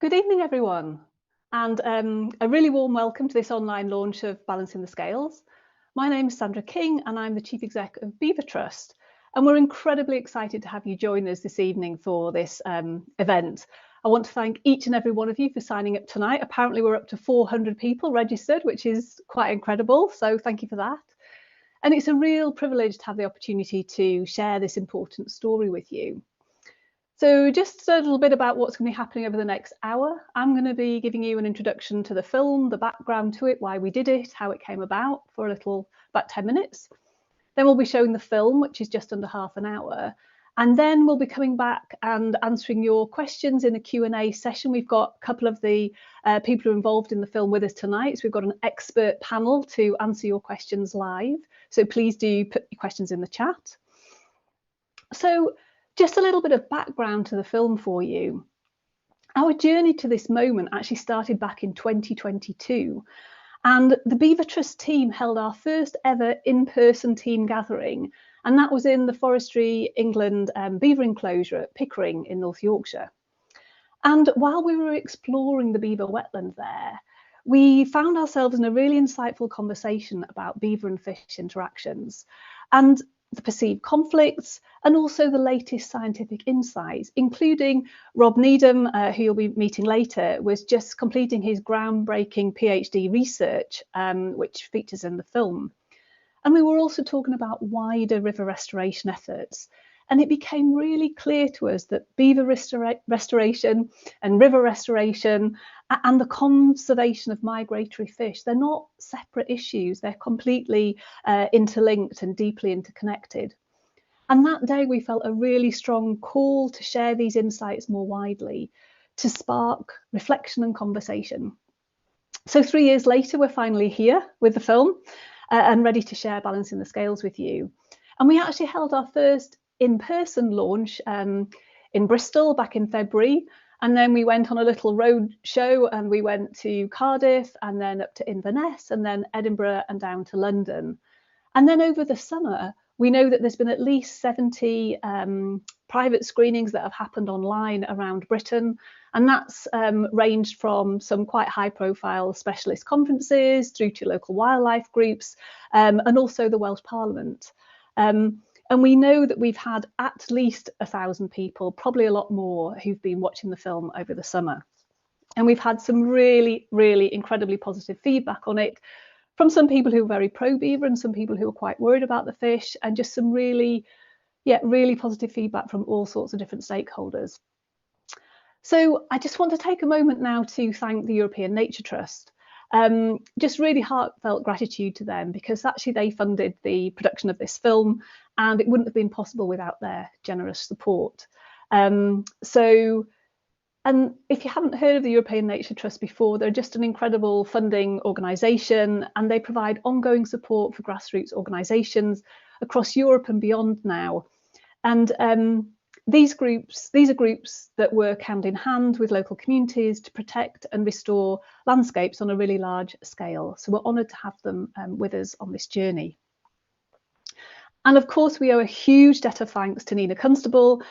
Good evening, everyone, and a really warm welcome to this online launch of Balancing the Scales. My name is Sandra King, and I'm the Chief Exec of Beaver Trust, and we're incredibly excited to have you join us this evening for this event. I want to thank each and every one of you for signing up tonight. Apparently, we're up to 400 people registered, which is quite incredible, so thank you for that. And it's a real privilege to have the opportunity to share this important story with you. So just a little bit about what's going to be happening over the next hour. I'm going to be giving you an introduction to the film, the background to it, why we did it, how it came about for about 10 minutes. Then we'll be showing the film, which is just under half an hour. And then we'll be coming back and answering your questions in a Q&A session. We've got a couple of the people who are involved in the film with us tonight. So we've got an expert panel to answer your questions live. So please do put your questions in the chat. So just a little bit of background to the film for you. Our journey to this moment actually started back in 2022, and the Beaver Trust team held our first ever in-person team gathering, and that was in the Forestry England beaver enclosure at Pickering in North Yorkshire. And while we were exploring the beaver wetland there, we found ourselves in a really insightful conversation about beaver and fish interactions, and the perceived conflicts, and also the latest scientific insights, including Rob Needham, who you'll be meeting later, was just completing his groundbreaking PhD research, which features in the film. And we were also talking about wider river restoration efforts. And it became really clear to us that beaver restoration and river restoration and the conservation of migratory fish, they're not separate issues, they're completely interlinked and deeply interconnected. And that day we felt a really strong call to share these insights more widely, to spark reflection and conversation. So 3 years later, we're finally here with the film and ready to share Balancing the Scales with you. And we actually held our first in-person launch in Bristol back in February, and then we went on a little road show and we went to Cardiff and then up to Inverness and then Edinburgh and down to London. And then over the summer we know that there's been at least 70 private screenings that have happened online around Britain, and that's ranged from some quite high profile specialist conferences through to local wildlife groups and also the Welsh Parliament. And we know that we've had at least 1,000 people, probably a lot more, who've been watching the film over the summer. And we've had some really, really incredibly positive feedback on it from some people who are very pro-beaver and some people who are quite worried about the fish, and just some really positive feedback from all sorts of different stakeholders. So I just want to take a moment now to thank the European Nature Trust. Just really heartfelt gratitude to them, because actually they funded the production of this film and it wouldn't have been possible without their generous support. And if you haven't heard of the European Nature Trust before, they're just an incredible funding organisation, and they provide ongoing support for grassroots organisations across Europe and beyond now. And these are groups that work hand in hand with local communities to protect and restore landscapes on a really large scale. So we're honoured to have them with us on this journey. And of course, we owe a huge debt of thanks to Nina Constable.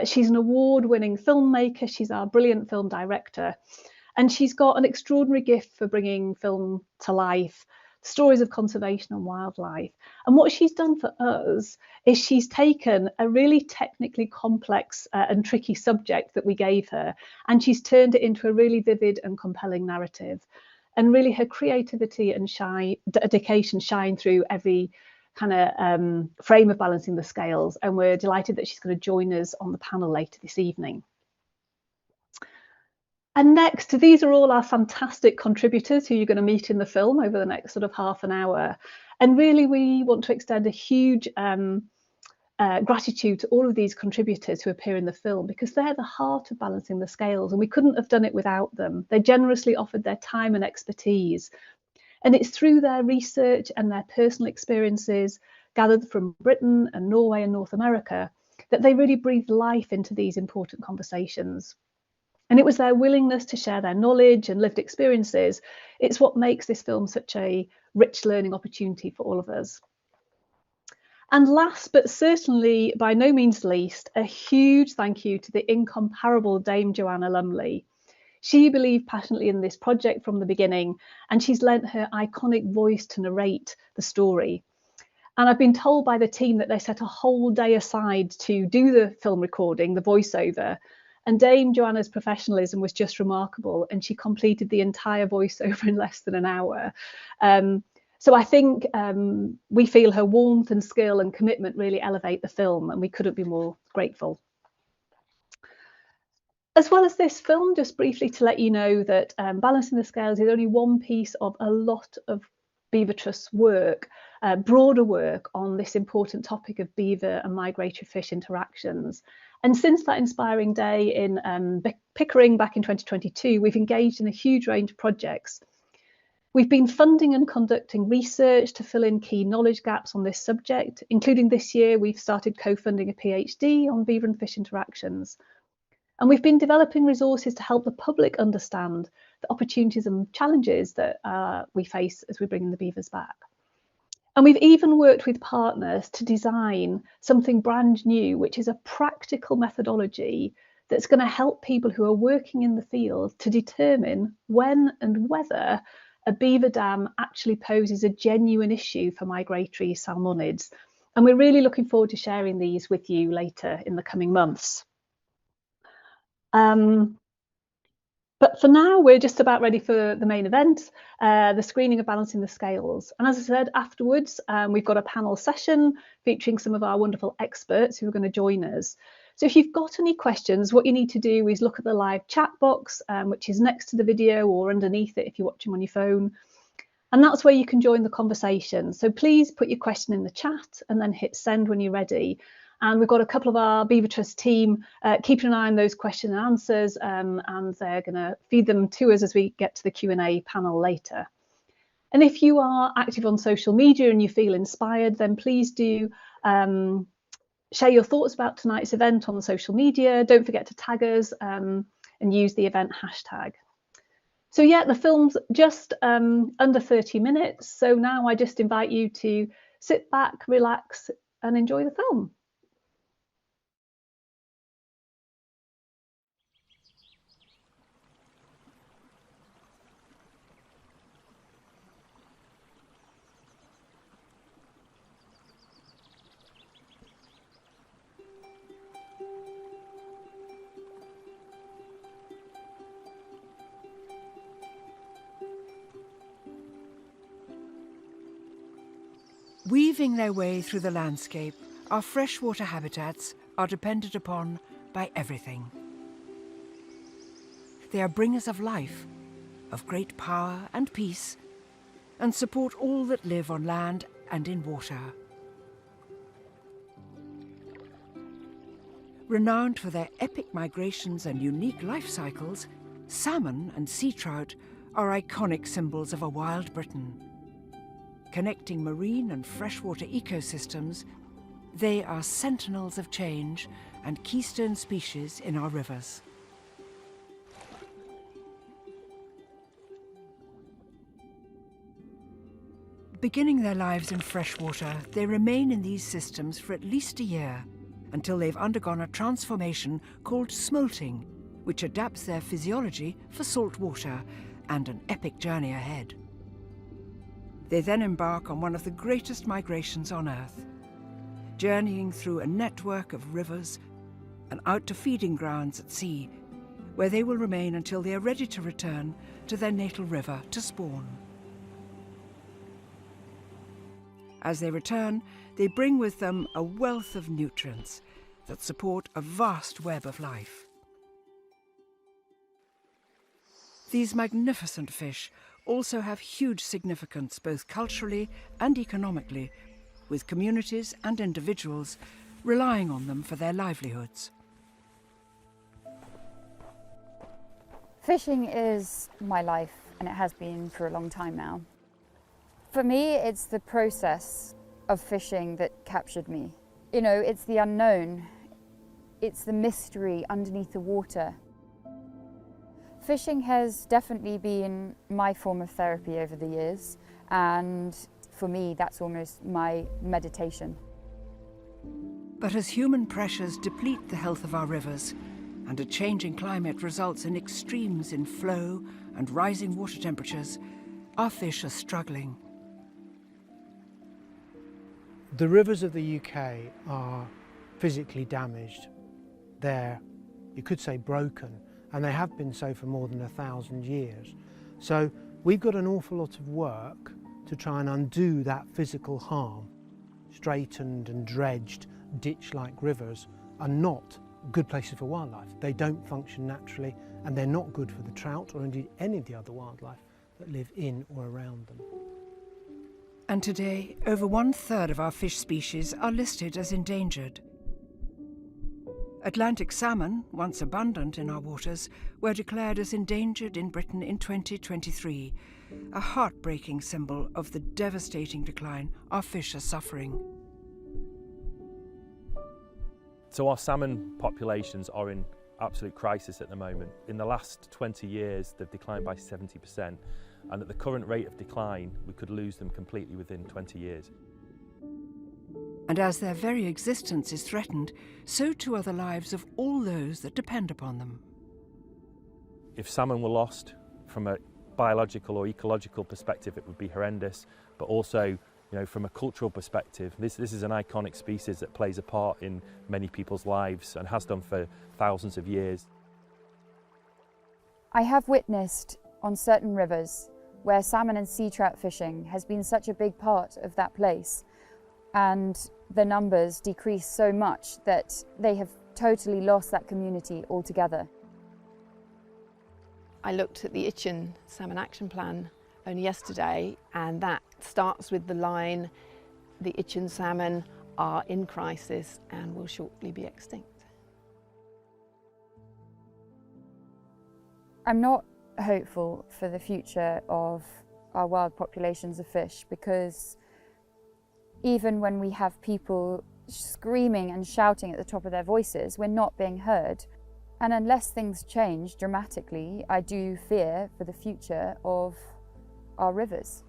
She's an award-winning filmmaker. She's our brilliant film director. And she's got an extraordinary gift for bringing film to life, stories of conservation and wildlife. And what she's done for us is she's taken a really technically complex and tricky subject that we gave her, and she's turned it into a really vivid and compelling narrative. And really her creativity and dedication shine through every kind of frame of Balancing the Scales, and we're delighted that she's going to join us on the panel later this evening. And next, these are all our fantastic contributors who you're going to meet in the film over the next sort of half an hour. And really, we want to extend a huge gratitude to all of these contributors who appear in the film, because they're the heart of Balancing the Scales, and we couldn't have done it without them. They generously offered their time and expertise. And it's through their research and their personal experiences gathered from Britain and Norway and North America that they really breathed life into these important conversations. And it was their willingness to share their knowledge and lived experiences. It's what makes this film such a rich learning opportunity for all of us. And last, but certainly by no means least, a huge thank you to the incomparable Dame Joanna Lumley. She believed passionately in this project from the beginning, and she's lent her iconic voice to narrate the story. And I've been told by the team that they set a whole day aside to do the film recording, the voiceover. And Dame Joanna's professionalism was just remarkable, and she completed the entire voiceover in less than an hour. So I think we feel her warmth and skill and commitment really elevate the film, and we couldn't be more grateful. As well as this film, just briefly to let you know that Balancing the Scales is only one piece of a lot of Beaver Trust's work, broader work on this important topic of beaver and migratory fish interactions. And since that inspiring day in Pickering back in 2022, we've engaged in a huge range of projects. We've been funding and conducting research to fill in key knowledge gaps on this subject, including this year we've started co-funding a PhD on beaver and fish interactions. And we've been developing resources to help the public understand the opportunities and challenges that we face as we bring the beavers back. And we've even worked with partners to design something brand new, which is a practical methodology that's going to help people who are working in the field to determine when and whether a beaver dam actually poses a genuine issue for migratory salmonids. And we're really looking forward to sharing these with you later in the coming months. But for now, we're just about ready for the main event, the screening of Balancing the Scales. And as I said, afterwards, we've got a panel session featuring some of our wonderful experts who are going to join us. So if you've got any questions, what you need to do is look at the live chat box, which is next to the video or underneath it if you're watching on your phone. And that's where you can join the conversation. So please put your question in the chat and then hit send when you're ready. And we've got a couple of our Beaver Trust team keeping an eye on those question and answers, and they're going to feed them to us as we get to the Q&A panel later. And if you are active on social media and you feel inspired, then please do share your thoughts about tonight's event on social media. Don't forget to tag us and use the event hashtag. So yeah, the film's just under 30 minutes. So now I just invite you to sit back, relax, and enjoy the film. Weaving their way through the landscape, our freshwater habitats are depended upon by everything. They are bringers of life, of great power and peace, and support all that live on land and in water. Renowned for their epic migrations and unique life cycles, salmon and sea trout are iconic symbols of a wild Britain. Connecting marine and freshwater ecosystems, they are sentinels of change and keystone species in our rivers. Beginning their lives in freshwater, they remain in these systems for at least a year, until they've undergone a transformation called smolting, which adapts their physiology for salt water and an epic journey ahead. They then embark on one of the greatest migrations on Earth, journeying through a network of rivers and out to feeding grounds at sea, where they will remain until they are ready to return to their natal river to spawn. As they return, they bring with them a wealth of nutrients that support a vast web of life. These magnificent fish also have huge significance both culturally and economically, with communities and individuals relying on them for their livelihoods. Fishing is my life, and it has been for a long time now. For me, it's the process of fishing that captured me. You know, it's the unknown. It's the mystery underneath the water. Fishing has definitely been my form of therapy over the years, and for me, that's almost my meditation. But as human pressures deplete the health of our rivers, and a changing climate results in extremes in flow and rising water temperatures, our fish are struggling. The rivers of the UK are physically damaged. They're, you could say, broken, and they have been so for more than 1,000 years. So we've got an awful lot of work to try and undo that physical harm. Straightened and dredged ditch-like rivers are not good places for wildlife. They don't function naturally, and they're not good for the trout or indeed any of the other wildlife that live in or around them. And today, over 1/3 of our fish species are listed as endangered. Atlantic salmon, once abundant in our waters, were declared as endangered in Britain in 2023, a heartbreaking symbol of the devastating decline our fish are suffering. So our salmon populations are in absolute crisis at the moment. In the last 20 years, they've declined by 70%, and at the current rate of decline, we could lose them completely within 20 years. And as their very existence is threatened, so too are the lives of all those that depend upon them. If salmon were lost, from a biological or ecological perspective, it would be horrendous, but also, from a cultural perspective, this is an iconic species that plays a part in many people's lives and has done for thousands of years. I have witnessed on certain rivers where salmon and sea trout fishing has been such a big part of that place, and the numbers decrease so much that they have totally lost that community altogether. I looked at the Itchen Salmon Action Plan only yesterday, and that starts with the line, the Itchen salmon are in crisis and will shortly be extinct. I'm not hopeful for the future of our wild populations of fish, because even when we have people screaming and shouting at the top of their voices, we're not being heard. And unless things change dramatically, I do fear for the future of our rivers.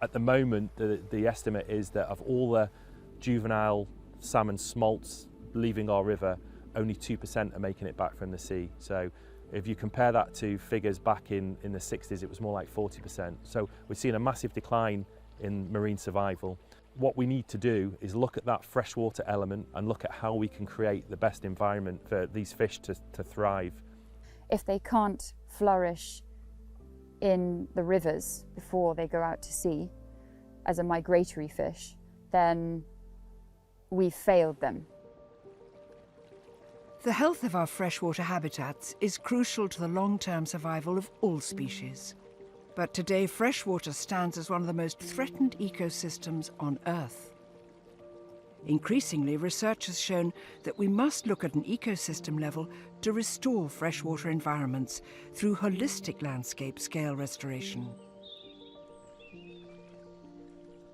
At the moment, the estimate is that of all the juvenile salmon smolts leaving our river, only 2% are making it back from the sea. So if you compare that to figures back in the 60s, it was more like 40%. So we're seeing a massive decline in marine survival. What we need to do is look at that freshwater element and look at how we can create the best environment for these fish to thrive. If they can't flourish in the rivers before they go out to sea as a migratory fish, then we've failed them. The health of our freshwater habitats is crucial to the long-term survival of all species. But today, freshwater stands as one of the most threatened ecosystems on Earth. Increasingly, research has shown that we must look at an ecosystem level to restore freshwater environments through holistic landscape scale restoration.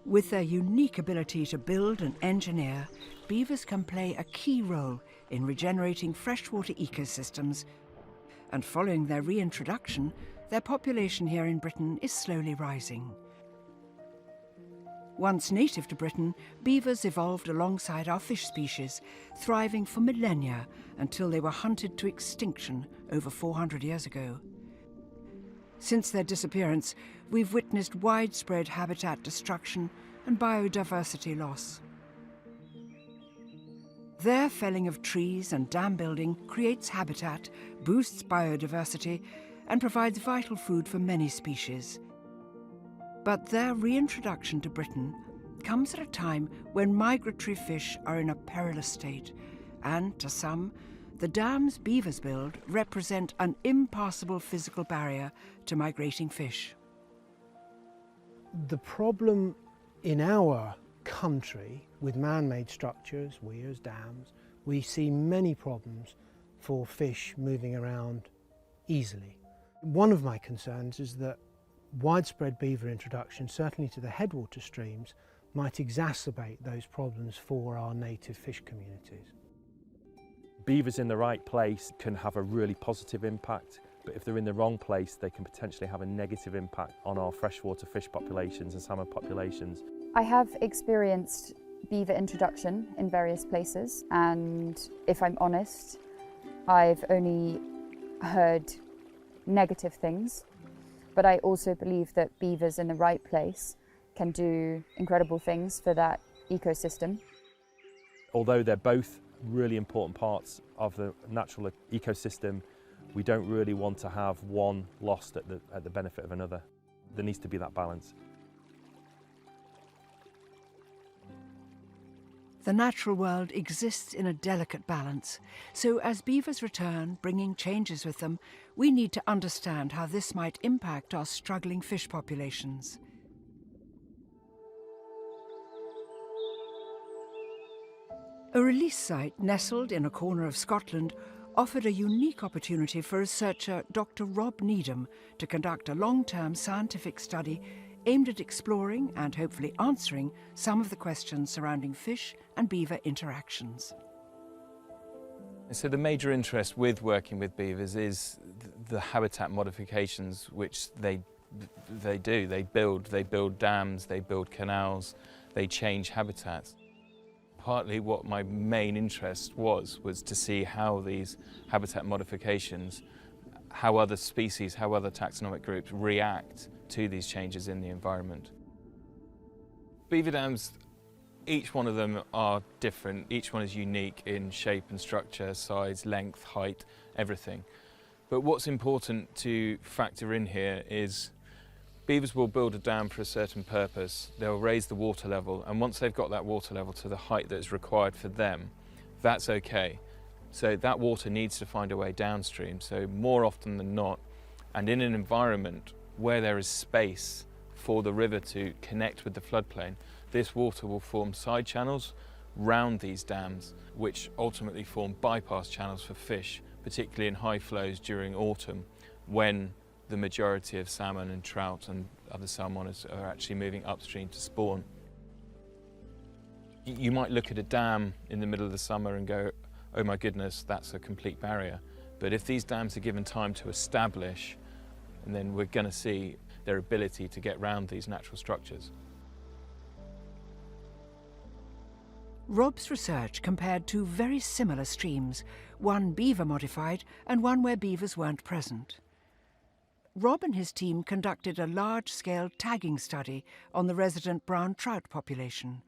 With their unique ability to build and engineer, beavers can play a key role in regenerating freshwater ecosystems, and following their reintroduction, their population here in Britain is slowly rising. Once native to Britain, beavers evolved alongside our fish species, thriving for millennia until they were hunted to extinction over 400 years ago. Since their disappearance, we've witnessed widespread habitat destruction and biodiversity loss. Their felling of trees and dam building creates habitat, boosts biodiversity, and provides vital food for many species. But their reintroduction to Britain comes at a time when migratory fish are in a perilous state, and to some, the dams beavers build represent an impassable physical barrier to migrating fish. The problem in our country with man-made structures, weirs, dams, we see many problems for fish moving around easily. One of my concerns is that widespread beaver introduction, certainly to the headwater streams, might exacerbate those problems for our native fish communities. Beavers in the right place can have a really positive impact, but if they're in the wrong place, they can potentially have a negative impact on our freshwater fish populations and salmon populations. I have experienced beaver introduction in various places, and if I'm honest, I've only heard negative things, but I also believe that beavers in the right place can do incredible things for that ecosystem. Although they're both really important parts of the natural ecosystem, we don't really want to have one lost at the benefit of another. There needs to be that balance. The natural world exists in a delicate balance, so as beavers return, bringing changes with them, we need to understand how this might impact our struggling fish populations. A release site nestled in a corner of Scotland offered a unique opportunity for researcher Dr. Rob Needham to conduct a long-term scientific study aimed at exploring and hopefully answering some of the questions surrounding fish and beaver interactions. So the major interest with working with beavers is the habitat modifications which they do. They build dams, they build canals, they change habitats. Partly what my main interest was to see how these habitat modifications, how other species, how other taxonomic groups react to these changes in the environment. Beaver dams, each one of them are different. Each one is unique in shape and structure, size, length, height, everything. But what's important to factor in here is beavers will build a dam for a certain purpose. They'll raise the water level, and once they've got that water level to the height that is required for them, that's okay. So that water needs to find a way downstream. So more often than not, and in an environment where there is space for the river to connect with the floodplain, this water will form side channels round these dams, which ultimately form bypass channels for fish, particularly in high flows during autumn, when the majority of salmon and trout and other salmonids are actually moving upstream to spawn. You might look at a dam in the middle of the summer and go, oh my goodness, that's a complete barrier. But if these dams are given time to establish, and then we're going to see their ability to get round these natural structures. Rob's research compared two very similar streams, one beaver modified and one where beavers weren't present. Rob and his team conducted a large-scale tagging study on the resident brown trout population.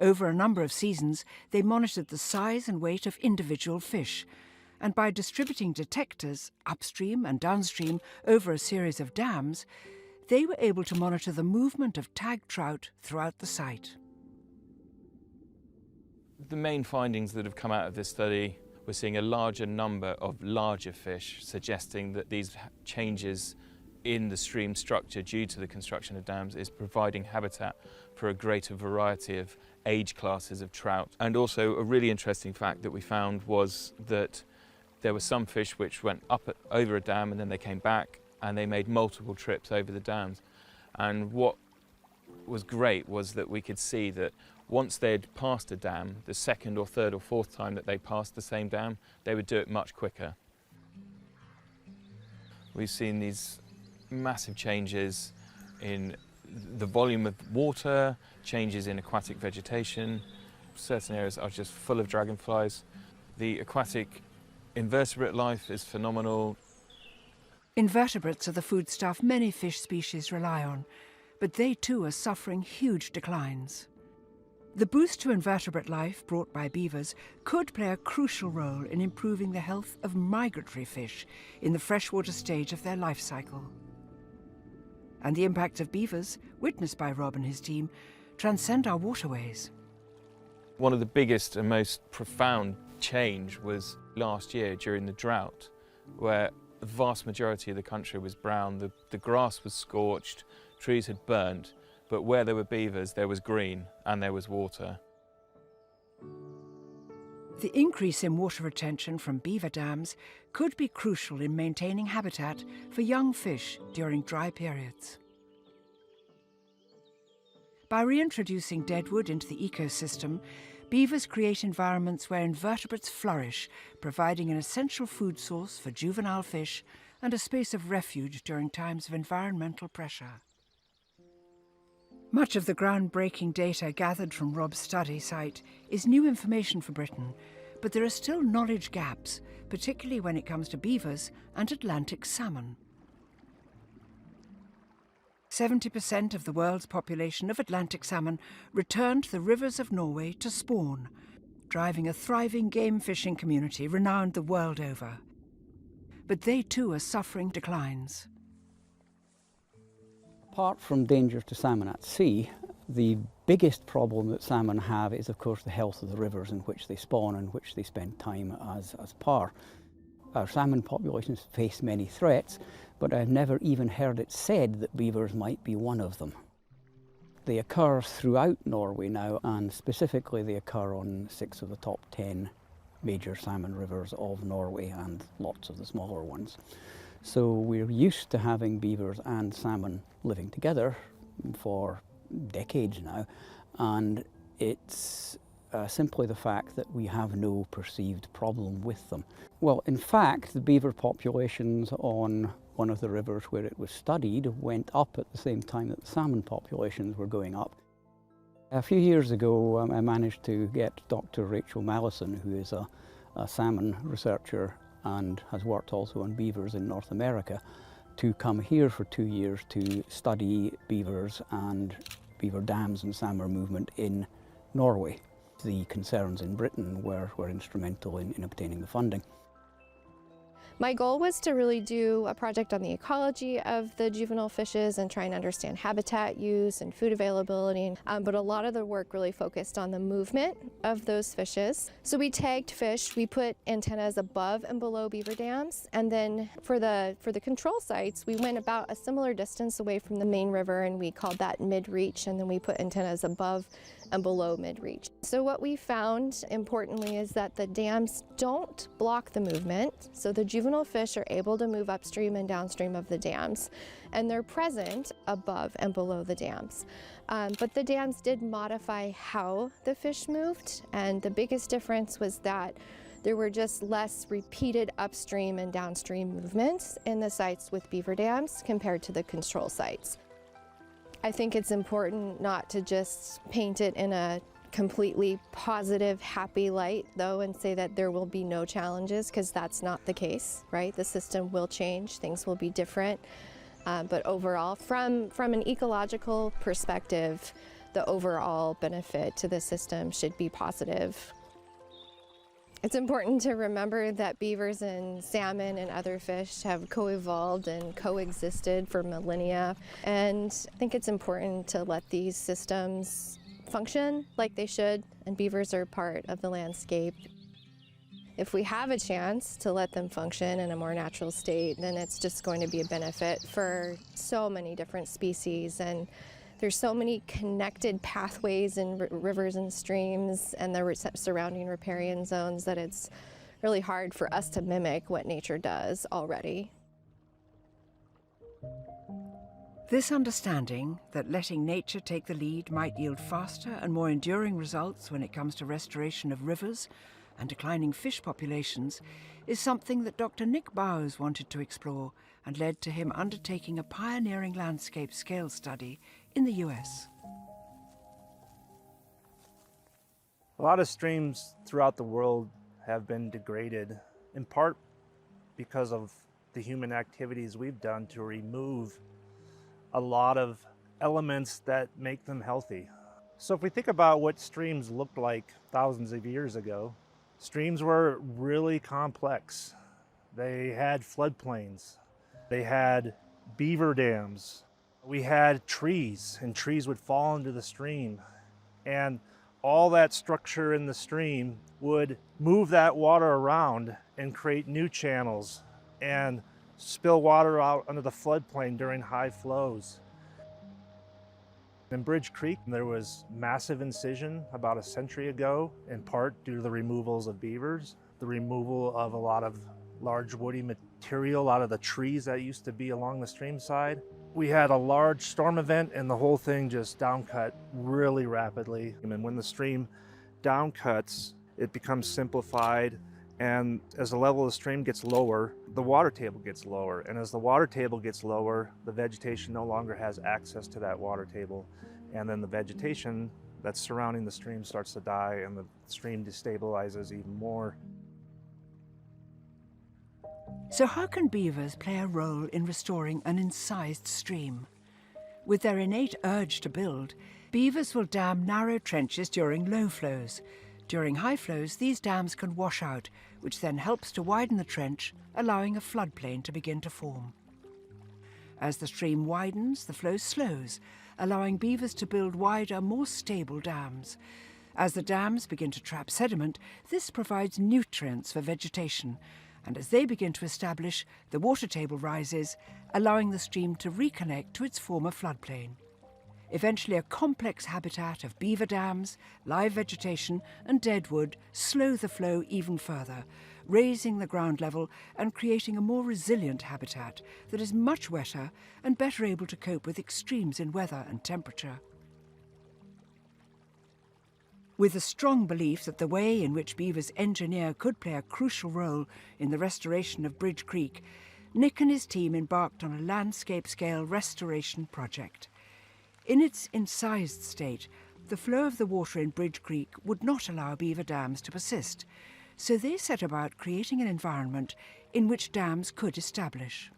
Over a number of seasons, they monitored the size and weight of individual fish, and by distributing detectors upstream and downstream over a series of dams, they were able to monitor the movement of tagged trout throughout the site. The main findings that have come out of this study, we're seeing a larger number of larger fish, suggesting that these changes in the stream structure due to the construction of dams is providing habitat for a greater variety of age classes of trout. And also a really interesting fact that we found was that there were some fish which went up over a dam and then they came back and they made multiple trips over the dams. And what was great was that we could see that once they'd passed a dam, the second or third or fourth time that they passed the same dam, they would do it much quicker. We've seen these massive changes in the volume of water, changes in aquatic vegetation. Certain areas are just full of dragonflies. The aquatic invertebrate life is phenomenal. Invertebrates are the foodstuff many fish species rely on, but they too are suffering huge declines. The boost to invertebrate life brought by beavers could play a crucial role in improving the health of migratory fish in the freshwater stage of their life cycle. And the impact of beavers, witnessed by Rob and his team, transcend our waterways. One of the biggest and most profound change was last year during the drought, where the vast majority of the country was brown, the grass was scorched, trees had burnt, but where there were beavers, there was green and there was water. The increase in water retention from beaver dams could be crucial in maintaining habitat for young fish during dry periods. By reintroducing deadwood into the ecosystem, beavers create environments where invertebrates flourish, providing an essential food source for juvenile fish and a space of refuge during times of environmental pressure. Much of the groundbreaking data gathered from Rob's study site is new information for Britain, but there are still knowledge gaps, particularly when it comes to beavers and Atlantic salmon. 70% of the world's population of Atlantic salmon return to the rivers of Norway to spawn, driving a thriving game fishing community renowned the world over. But they too are suffering declines. Apart from dangers to salmon at sea, the biggest problem that salmon have is, of course, the health of the rivers in which they spawn and which they spend time as par. Our salmon populations face many threats, but I've never even heard it said that beavers might be one of them. They occur throughout Norway now, and specifically they occur on 6 of the top 10 major salmon rivers of Norway and lots of the smaller ones. So we're used to having beavers and salmon living together for decades now, and it's simply the fact that we have no perceived problem with them. Well, in fact, the beaver populations on one of the rivers where it was studied went up at the same time that the salmon populations were going up. A few years ago, I managed to get Dr. Rachel Mallison, who is a salmon researcher and has worked also on beavers in North America, to come here for 2 years to study beavers and beaver dams and salmon movement in Norway. The concerns in Britain were instrumental in obtaining the funding. My goal was to really do a project on the ecology of the juvenile fishes and try and understand habitat use and food availability, but a lot of the work really focused on the movement of those fishes. So we tagged fish, we put antennas above and below beaver dams, and then for the control sites, we went about a similar distance away from the main river, and we called that mid-reach, and then we put antennas above and below mid-reach. So what we found, importantly, is that the dams don't block the movement, so the juvenile fish are able to move upstream and downstream of the dams, and they're present above and below the dams. But the dams did modify how the fish moved, and the biggest difference was that there were just less repeated upstream and downstream movements in the sites with beaver dams compared to the control sites. I think it's important not to just paint it in a completely positive, happy light, though, and say that there will be no challenges, because that's not the case, right? The system will change, things will be different, but overall, from an ecological perspective, the overall benefit to the system should be positive. It's important to remember that beavers and salmon and other fish have co-evolved and coexisted for millennia, and I think it's important to let these systems function like they should, and beavers are part of the landscape. If we have a chance to let them function in a more natural state, then it's just going to be a benefit for so many different species, and there's so many connected pathways in rivers and streams and the surrounding riparian zones that it's really hard for us to mimic what nature does already. This understanding that letting nature take the lead might yield faster and more enduring results when it comes to restoration of rivers and declining fish populations is something that Dr. Nick Bowes wanted to explore, and led to him undertaking a pioneering landscape scale study in the US. A lot of streams throughout the world have been degraded, in part because of the human activities we've done to remove a lot of elements that make them healthy. So if we think about what streams looked like thousands of years ago, streams were really complex. They had floodplains. They had beaver dams. We had trees, and trees would fall into the stream. And all that structure in the stream would move that water around and create new channels and spill water out under the floodplain during high flows. In Bridge Creek, there was massive incision about a century ago, in part due to the removals of beavers, the removal of a lot of large woody material out of the trees that used to be along the stream side. We had a large storm event, and the whole thing just downcut really rapidly. And when the stream downcuts, it becomes simplified, and as the level of the stream gets lower, the water table gets lower. And as the water table gets lower, the vegetation no longer has access to that water table. and then the vegetation that's surrounding the stream starts to die and the stream destabilizes even more. So how can beavers play a role in restoring an incised stream? With their innate urge to build, beavers will dam narrow trenches during low flows. During high flows, these dams can wash out, which then helps to widen the trench, allowing a floodplain to begin to form. As the stream widens, the flow slows, allowing beavers to build wider, more stable dams. As the dams begin to trap sediment, this provides nutrients for vegetation, and as they begin to establish, the water table rises, allowing the stream to reconnect to its former floodplain. Eventually, a complex habitat of beaver dams, live vegetation and deadwood slow the flow even further, raising the ground level and creating a more resilient habitat that is much wetter and better able to cope with extremes in weather and temperature. With a strong belief that the way in which beavers engineer could play a crucial role in the restoration of Bridge Creek, Nick and his team embarked on a landscape-scale restoration project. In its incised state, the flow of the water in Bridge Creek would not allow beaver dams to persist, so they set about creating an environment in which dams could establish.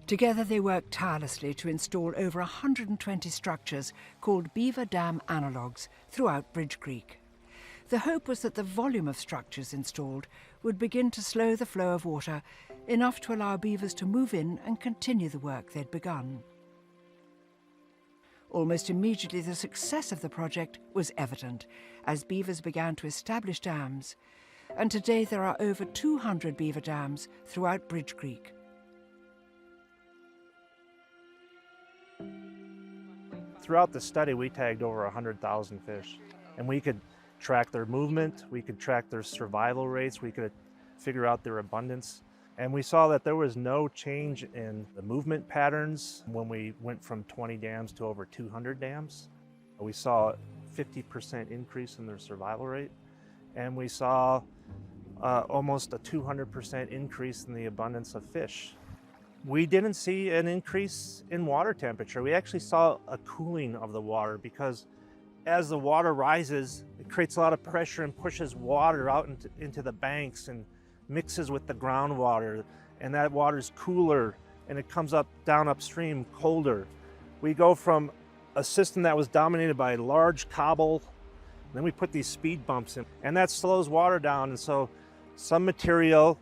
Together they worked tirelessly to install over 120 structures called beaver dam analogues throughout Bridge Creek. The hope was that the volume of structures installed would begin to slow the flow of water enough to allow beavers to move in and continue the work they'd begun. Almost immediately the success of the project was evident as beavers began to establish dams, and today there are over 200 beaver dams throughout Bridge Creek. Throughout the study, we tagged over 100,000 fish, and we could track their movement, we could track their survival rates, we could figure out their abundance. And we saw that there was no change in the movement patterns when we went from 20 dams to over 200 dams. We saw a 50% increase in their survival rate, and we saw almost a 200% increase in the abundance of fish. We didn't see an increase in water temperature. We actually saw a cooling of the water because as the water rises, it creates a lot of pressure and pushes water out into the banks and mixes with the groundwater, and that water is cooler and it comes down upstream colder. We go from a system that was dominated by large cobble, then we put these speed bumps in, and that slows water down, and so some material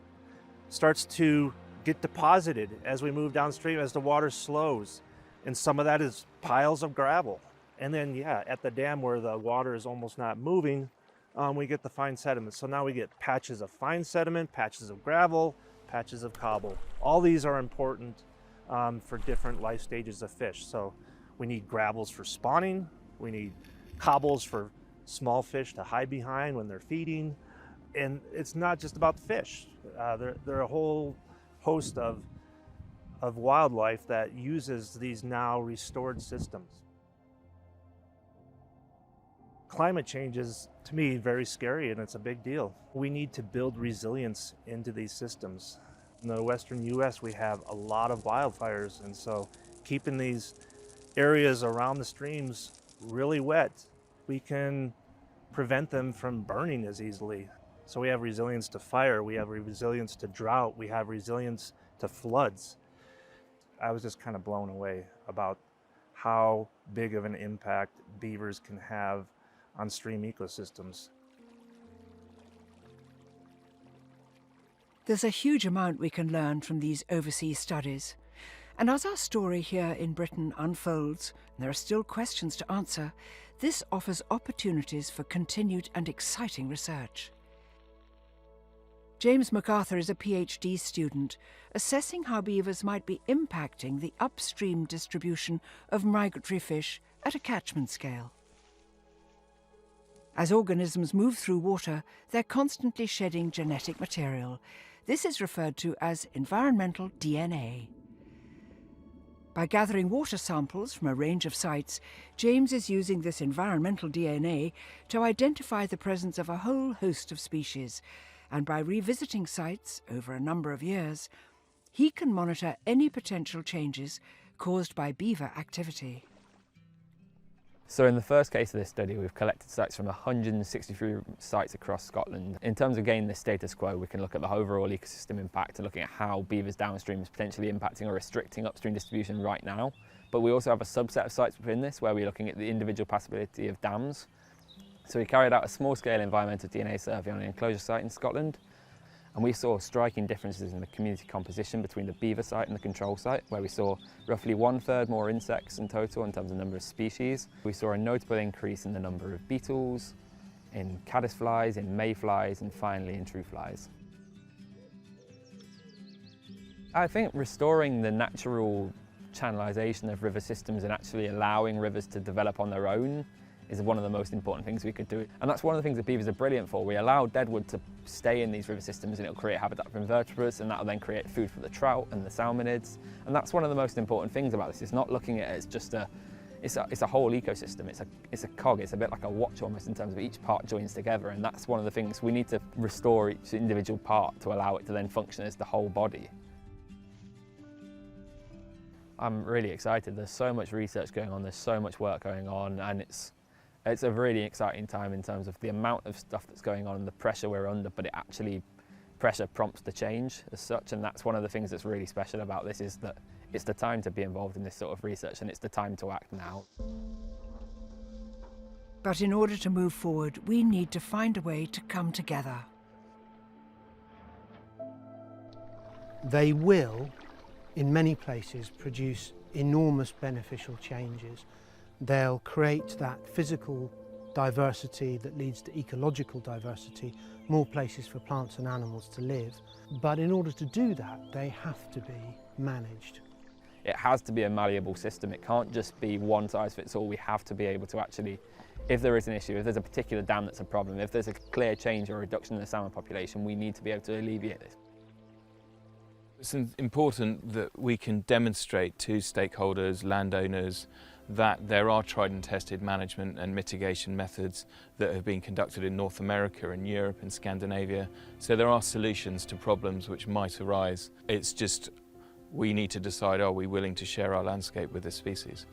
starts to get deposited as we move downstream as the water slows, and some of that is piles of gravel. And then, yeah, at the dam where the water is almost not moving, we get the fine sediment. So now we get patches of fine sediment, patches of gravel, patches of cobble. All these are important for different life stages of fish. So we need gravels for spawning, we need cobbles for small fish to hide behind when they're feeding. And it's not just about the fish. There are a whole host of wildlife that uses these now restored systems. Climate change is, to me, very scary, and it's a big deal. We need to build resilience into these systems. In the western US, we have a lot of wildfires, and so keeping these areas around the streams really wet, we can prevent them from burning as easily. So we have resilience to fire, we have resilience to drought, we have resilience to floods. I was just kind of blown away about how big of an impact beavers can have on stream ecosystems. There's a huge amount we can learn from these overseas studies. And as our story here in Britain unfolds, and there are still questions to answer, this offers opportunities for continued and exciting research. James MacArthur is a PhD student, assessing how beavers might be impacting the upstream distribution of migratory fish at a catchment scale. As organisms move through water, they're constantly shedding genetic material. This is referred to as environmental DNA. By gathering water samples from a range of sites, James is using this environmental DNA to identify the presence of a whole host of species, and by revisiting sites over a number of years, he can monitor any potential changes caused by beaver activity. So in the first case of this study, we've collected sites from 163 sites across Scotland. In terms of gaining the status quo, we can look at the overall ecosystem impact and looking at how beavers downstream is potentially impacting or restricting upstream distribution right now. But we also have a subset of sites within this where we're looking at the individual possibility of dams. So we carried out a small-scale environmental DNA survey on an enclosure site in Scotland, and we saw striking differences in the community composition between the beaver site and the control site, where we saw roughly 1/3 more insects in total in terms of number of species. We saw a notable increase in the number of beetles, in caddisflies, in mayflies, and finally in true flies. I think restoring the natural channelization of river systems and actually allowing rivers to develop on their own is one of the most important things we could do. And that's one of the things that beavers are brilliant for. We allow deadwood to stay in these river systems and it'll create habitat for invertebrates, and that'll then create food for the trout and the salmonids. And that's one of the most important things about this. It's not looking at it as just it's a whole ecosystem. It's a cog. It's a bit like a watch almost in terms of each part joins together. And that's one of the things we need to restore each individual part to allow it to then function as the whole body. I'm really excited. There's so much research going on. There's so much work going on, and it's a really exciting time in terms of the amount of stuff that's going on and the pressure we're under, but pressure prompts the change as such, and that's one of the things that's really special about this, is that it's the time to be involved in this sort of research and it's the time to act now. But in order to move forward, we need to find a way to come together. They will, in many places, produce enormous beneficial changes. They'll create that physical diversity that leads to ecological diversity, more places for plants and animals to live. But in order to do that, they have to be managed. It has to be a malleable system. It can't just be one size fits all. We have to be able to actually, if there is an issue, if there's a particular dam that's a problem, if there's a clear change or reduction in the salmon population, we need to be able to alleviate this. It's important that we can demonstrate to stakeholders, landowners, that there are tried and tested management and mitigation methods that have been conducted in North America and Europe and Scandinavia. So there are solutions to problems which might arise. It's just we need to decide, are we willing to share our landscape with this species?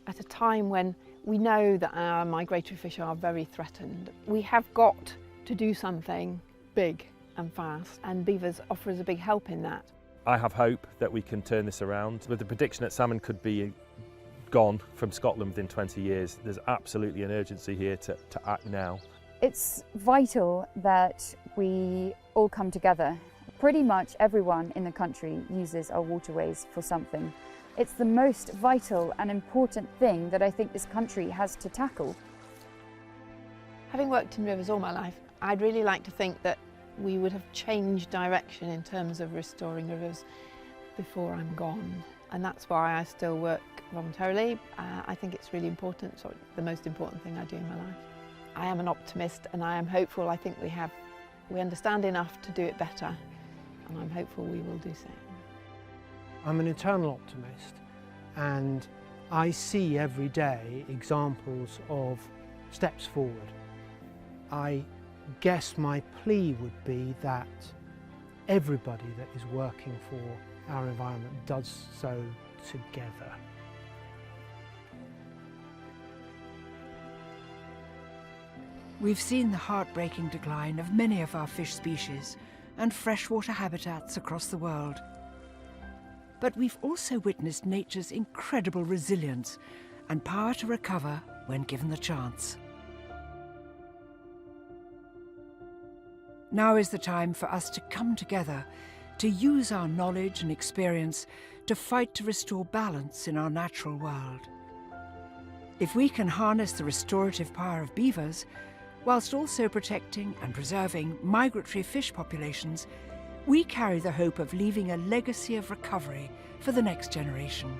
At a time when we know that our migratory fish are very threatened, we have got to do something big and fast, and beavers offer us a big help in that. I have hope that we can turn this around. With the prediction that salmon could be gone from Scotland within 20 years, there's absolutely an urgency here to act now. It's vital that we all come together. Pretty much everyone in the country uses our waterways for something. It's the most vital and important thing that I think this country has to tackle. Having worked in rivers all my life, I'd really like to think that we would have changed direction in terms of restoring rivers before I'm gone, and that's why I still work voluntarily. I think it's really important, so the most important thing I do in my life. I am an optimist and I am hopeful. I think we understand enough to do it better, and I'm hopeful we will do so. I'm an eternal optimist, and I see every day examples of steps forward. I guess my plea would be that everybody that is working for our environment does so together. We've seen the heartbreaking decline of many of our fish species and freshwater habitats across the world. But we've also witnessed nature's incredible resilience and power to recover when given the chance. Now is the time for us to come together, to use our knowledge and experience to fight to restore balance in our natural world. If we can harness the restorative power of beavers, whilst also protecting and preserving migratory fish populations, we carry the hope of leaving a legacy of recovery for the next generation.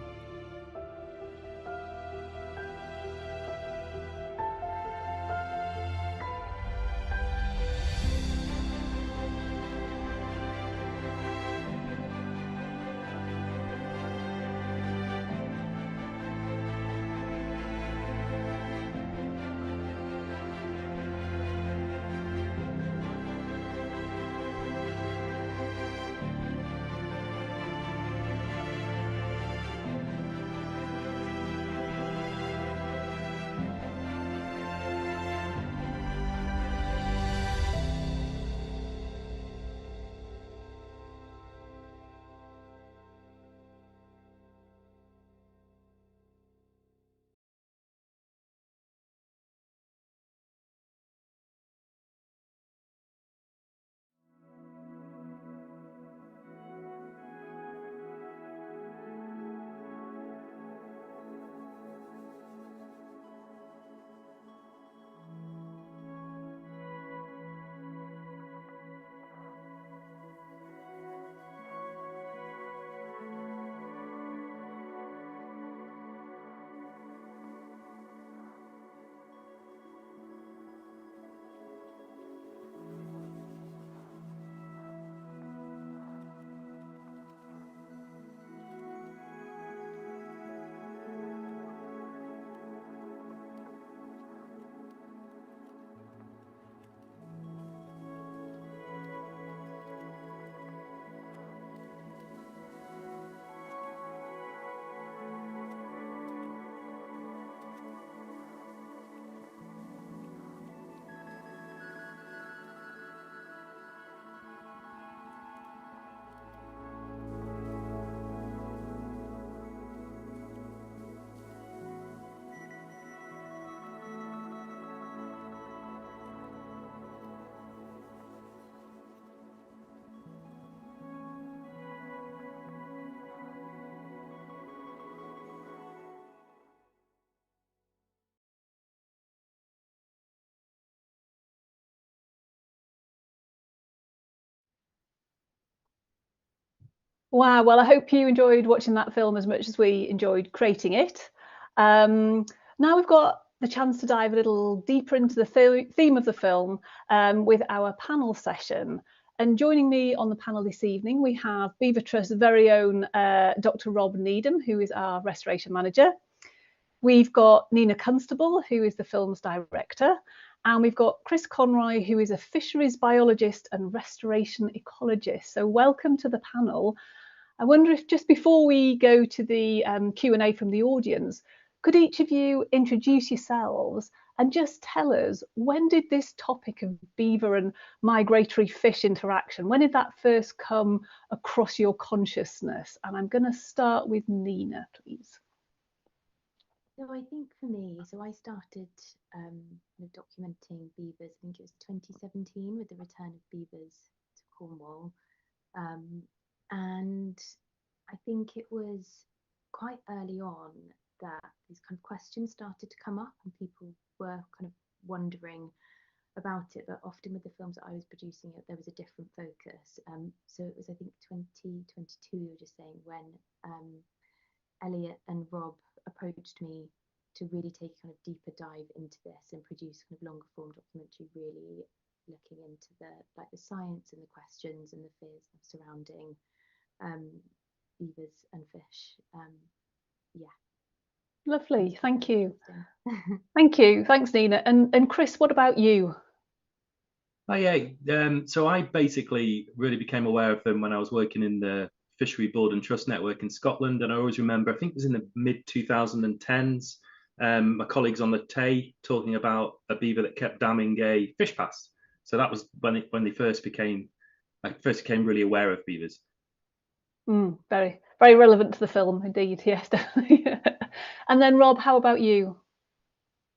Wow, well, I hope you enjoyed watching that film as much as we enjoyed creating it. Now we've got the chance to dive a little deeper into the theme of the film with our panel session. And joining me on the panel this evening, we have Beaver Trust's very own Dr. Rob Needham, who is our restoration manager. We've got Nina Constable, who is the film's director. And we've got Chris Conroy, who is a fisheries biologist and restoration ecologist. So welcome to the panel. I wonder if just before we go to the Q&A from the audience, could each of you introduce yourselves and just tell us, when did this topic of beaver and migratory fish interaction, when did that first come across your consciousness? And I'm going to start with Nina, please. So I think for me, so I started documenting beavers, I think it was 2017 with the return of beavers to Cornwall. And I think it was quite early on that these kind of questions started to come up and people were kind of wondering about it, but often with the films that I was producing, there was a different focus. So it was, I think, 2022, you were just saying, when Elliot and Rob approached me to really take a kind of deeper dive into this and produce kind of longer form documentary, really looking into the science and the questions and the fears surrounding beavers and fish. Yeah. Lovely, thank you. Thank you, thanks Nina. And Chris, what about you? Oh yeah, so I basically really became aware of them when I was working in the Fishery Board and Trust Network in Scotland, and I always remember, I think it was in the mid 2010s, my colleagues on the Tay talking about a beaver that kept damming a fish pass. So that was when they first became really aware of beavers. Very, very relevant to the film, indeed. Yes, definitely. And then Rob, how about you?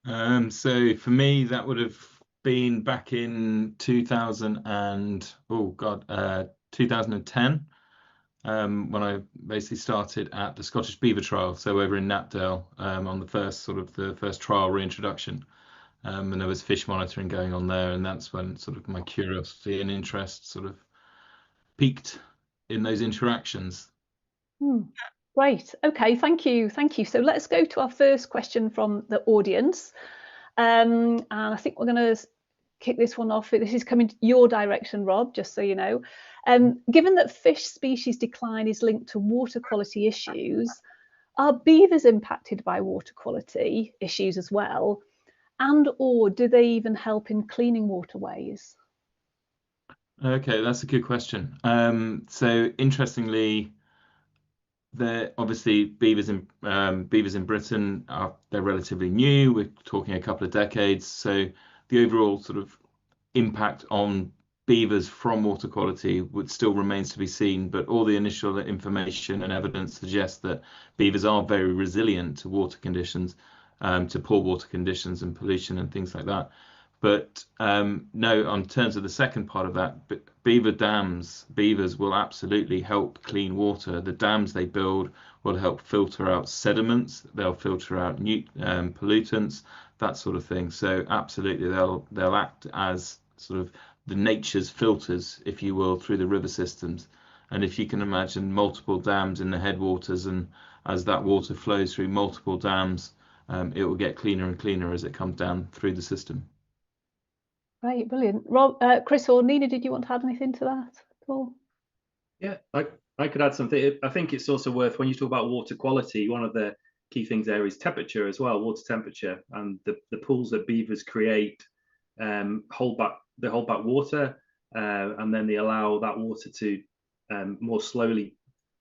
So for me, that would have been back in 2010, when I basically started at the Scottish Beaver Trial, so over in Knapdale, on the first trial reintroduction, and there was fish monitoring going on there, and that's when sort of my curiosity and interest sort of peaked in those interactions. Great. Okay, thank you. So let's go to our first question from the audience. And I think we're going to kick this one off. This is coming your direction, Rob, just so you know. Given that fish species decline is linked to water quality issues, are beavers impacted by water quality issues as well? And or do they even help in cleaning waterways? Okay, that's a good question. So interestingly, obviously beavers in Britain they're relatively new. We're talking a couple of decades. So the overall sort of impact on beavers from water quality still remains to be seen, but all the initial information and evidence suggests that beavers are very resilient to water conditions, to poor water conditions and pollution and things like that. But no, on terms of the second part of that, beavers will absolutely help clean water. The dams they build will help filter out sediments, they'll filter out pollutants, that sort of thing. So absolutely, they'll act as sort of the nature's filters, if you will, through the river systems. And if you can imagine multiple dams in the headwaters, and as that water flows through multiple dams, it will get cleaner and cleaner as it comes down through the system. Right, brilliant. Rob, Chris or Nina, did you want to add anything to that at all? Yeah, I could add something. I think it's also worth, when you talk about water quality, one of the key things there is temperature as well, water temperature, and the pools that beavers create hold back water, and then they allow that water to more slowly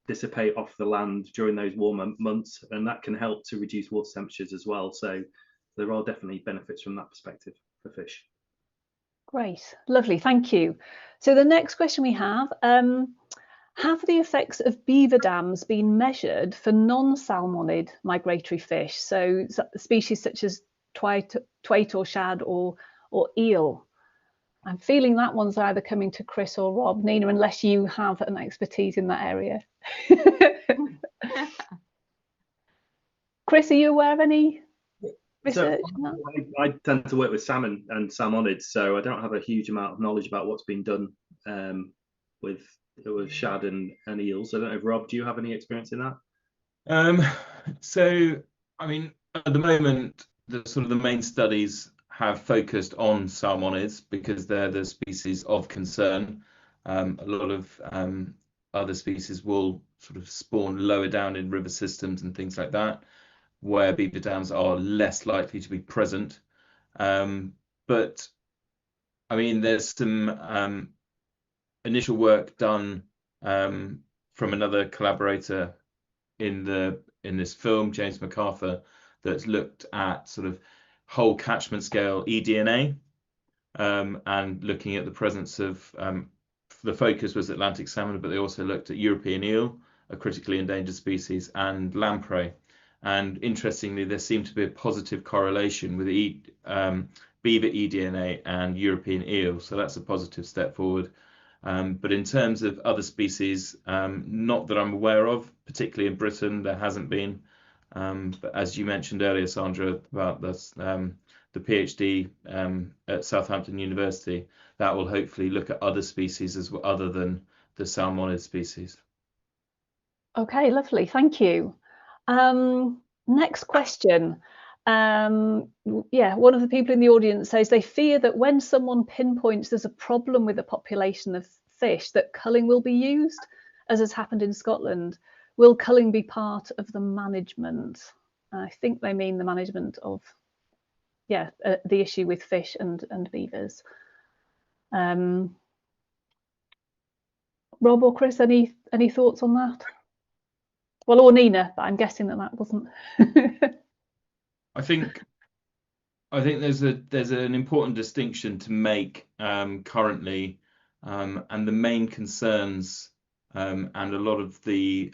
dissipate off the land during those warmer months, and that can help to reduce water temperatures as well. So there are definitely benefits from that perspective for fish. Great, lovely, thank you. So the next question we have the effects of beaver dams been measured for non-salmonid migratory fish, so species such as twait or shad or eel? I'm feeling that one's either coming to Chris or Rob. Nina, unless you have an expertise in that area. Chris, are you aware of any research on that? I tend to work with salmon and salmonids, so I don't have a huge amount of knowledge about what's been done with shad and eels. I don't know if Rob, do you have any experience in that? So, I mean, at the moment, the main studies have focused on salmonids because they're the species of concern. A lot of other species will sort of spawn lower down in river systems and things like that, where beaver dams are less likely to be present. But I mean, there's some initial work done from another collaborator in this film, James MacArthur, that's looked at sort of whole catchment scale eDNA, and looking at the presence of the focus was Atlantic salmon, but they also looked at European eel, a critically endangered species, and lamprey. And interestingly, there seemed to be a positive correlation with beaver eDNA and European eel, so that's a positive step forward. But in terms of other species, not that I'm aware of, particularly in Britain, there hasn't been. But as you mentioned earlier, Sandra, about this, the PhD at Southampton University, that will hopefully look at other species as well, other than the salmonid species. Okay, lovely, thank you. Next question. Yeah, one of the people in the audience says they fear that when someone pinpoints there's a problem with the population of fish, that culling will be used, as has happened in Scotland. Will culling be part of the management? I think they mean the management of, yeah, the issue with fish and beavers. Rob or Chris, any thoughts on that? Well, or Nina, but I'm guessing that wasn't. I think there's an important distinction to make currently, and the main concerns and a lot of the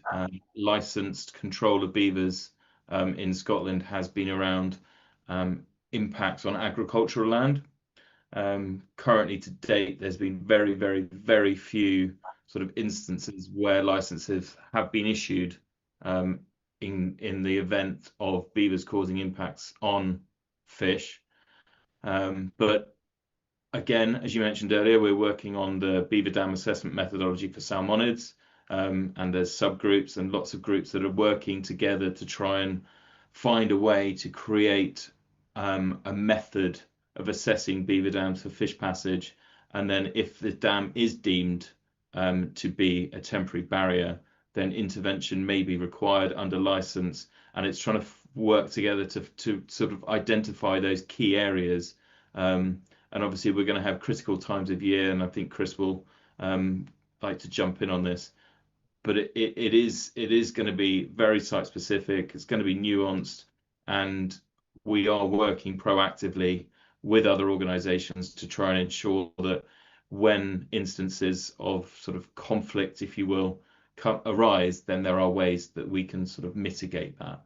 licensed control of beavers in Scotland has been around impacts on agricultural land. Currently, to date, there's been very, very, very few sort of instances where licenses have been issued in the event of beavers causing impacts on fish. But again, as you mentioned earlier, we're working on the beaver dam assessment methodology for salmonids, and there's subgroups and lots of groups that are working together to try and find a way to create a method of assessing beaver dams for fish passage. And then if the dam is deemed to be a temporary barrier, then intervention may be required under license. And it's trying to work together to sort of identify those key areas. And obviously we're going to have critical times of year, and I think Chris will like to jump in on this. But it is going to be very site specific. It's going to be nuanced, and we are working proactively with other organisations to try and ensure that when instances of sort of conflict, if you will, arise, then there are ways that we can sort of mitigate that.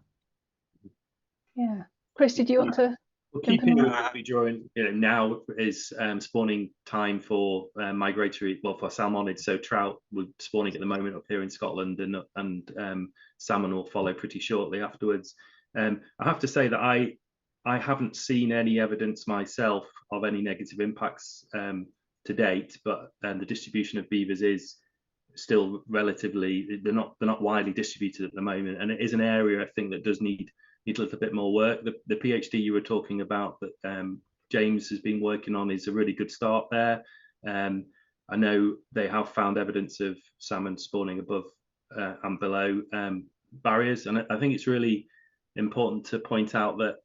Yeah, Chris, did you want to? Well, keeping with during, now is spawning time for migratory, well, for salmonids. So trout were spawning at the moment up here in Scotland, and salmon will follow pretty shortly afterwards. I have to say that I haven't seen any evidence myself of any negative impacts to date, but the distribution of beavers is still relatively, they're not widely distributed at the moment, and it is an area I think that does need a little bit more work. The PhD you were talking about that James has been working on is a really good start there. I know they have found evidence of salmon spawning above and below barriers, and I think it's really important to point out that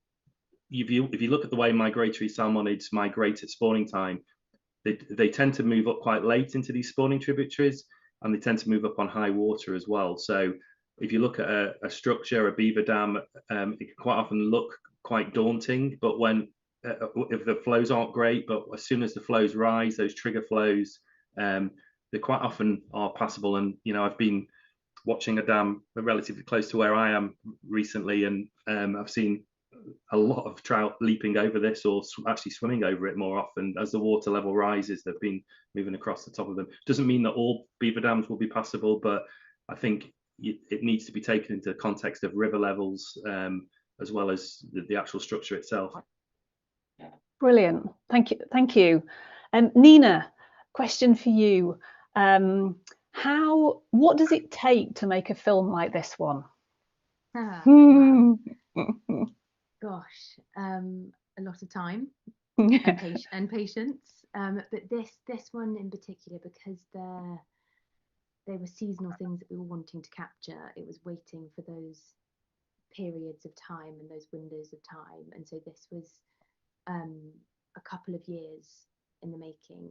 if you look at the way migratory salmonids migrate at spawning time, they tend to move up quite late into these spawning tributaries, and they tend to move up on high water as well. So if you look at a structure, a beaver dam, it can quite often look quite daunting, but when if the flows aren't great, but as soon as the flows rise, those trigger flows, they quite often are passable. And I've been watching a dam relatively close to where I am recently, and I've seen a lot of trout leaping over this, or actually swimming over it more often. As the water level rises, they've been moving across the top of them. Doesn't mean that all beaver dams will be passable, but I think it needs to be taken into the context of river levels, as well as the actual structure itself. Brilliant, thank you. Nina, question for you. What does it take to make a film like this one? Wow. Gosh, a lot of time and patience. But this one in particular, because they were seasonal things that we were wanting to capture, it was waiting for those periods of time and those windows of time. And so this was a couple of years in the making,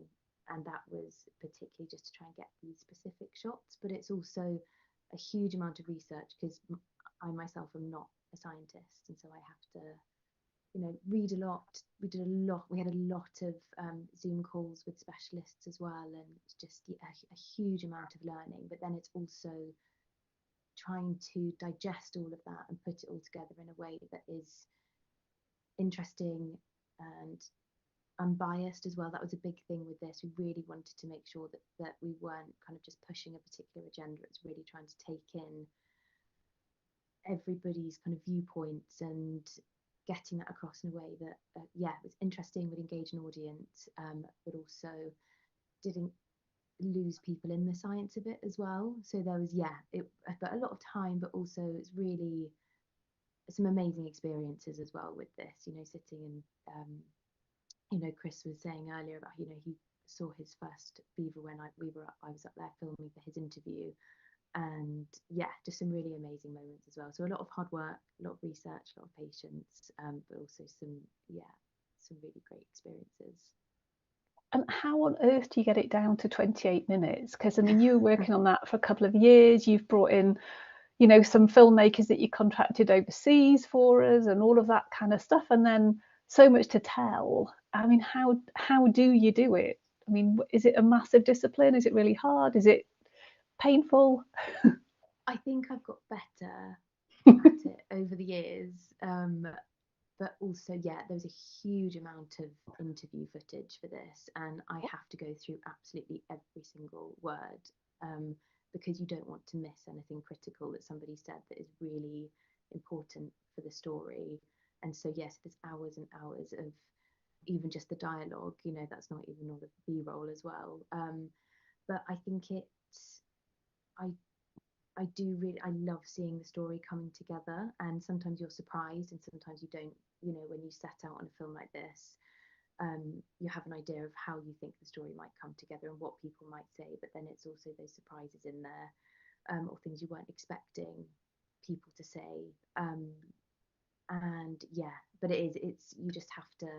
and that was particularly just to try and get these specific shots. But it's also a huge amount of research, because I myself am not a scientist, and so I have to, you know, read a lot. We had a lot of Zoom calls with specialists as well, and it's just a huge amount of learning. But then it's also trying to digest all of that and put it all together in a way that is interesting and unbiased as well. That was a big thing with this. We really wanted to make sure that we weren't kind of just pushing a particular agenda. It's really trying to take in everybody's kind of viewpoints and getting that across in a way that was interesting, would engage an audience, but also didn't lose people in the science of it as well. So there was but a lot of time, but also it's really some amazing experiences as well with this, you know, sitting and you know, Chris was saying earlier about, you know, he saw his first Beaver when I was up there filming for his interview, and just some really amazing moments as well. So a lot of hard work, a lot of research, a lot of patience, but also some really great experiences. And how on earth do you get it down to 28 minutes? Because I mean, you were working on that for a couple of years. You've brought in, you know, some filmmakers that you contracted overseas for us and all of that kind of stuff. And then so much to tell. I mean, how do you do it? I mean, is it a massive discipline? Is it really hard? Is it painful? I think I've got better at it over the years. But also, there was a huge amount of interview footage for this, and I have to go through absolutely every single word, because you don't want to miss anything critical that somebody said that is really important for the story. And so, yes, there's hours and hours of even just the dialogue, you know, that's not even all the B-roll as well. But I think I love seeing the story coming together, and sometimes you're surprised and sometimes you don't. You know, when you set out on a film like this, you have an idea of how you think the story might come together and what people might say, but then it's also those surprises in there, or things you weren't expecting people to say. But it's you just have to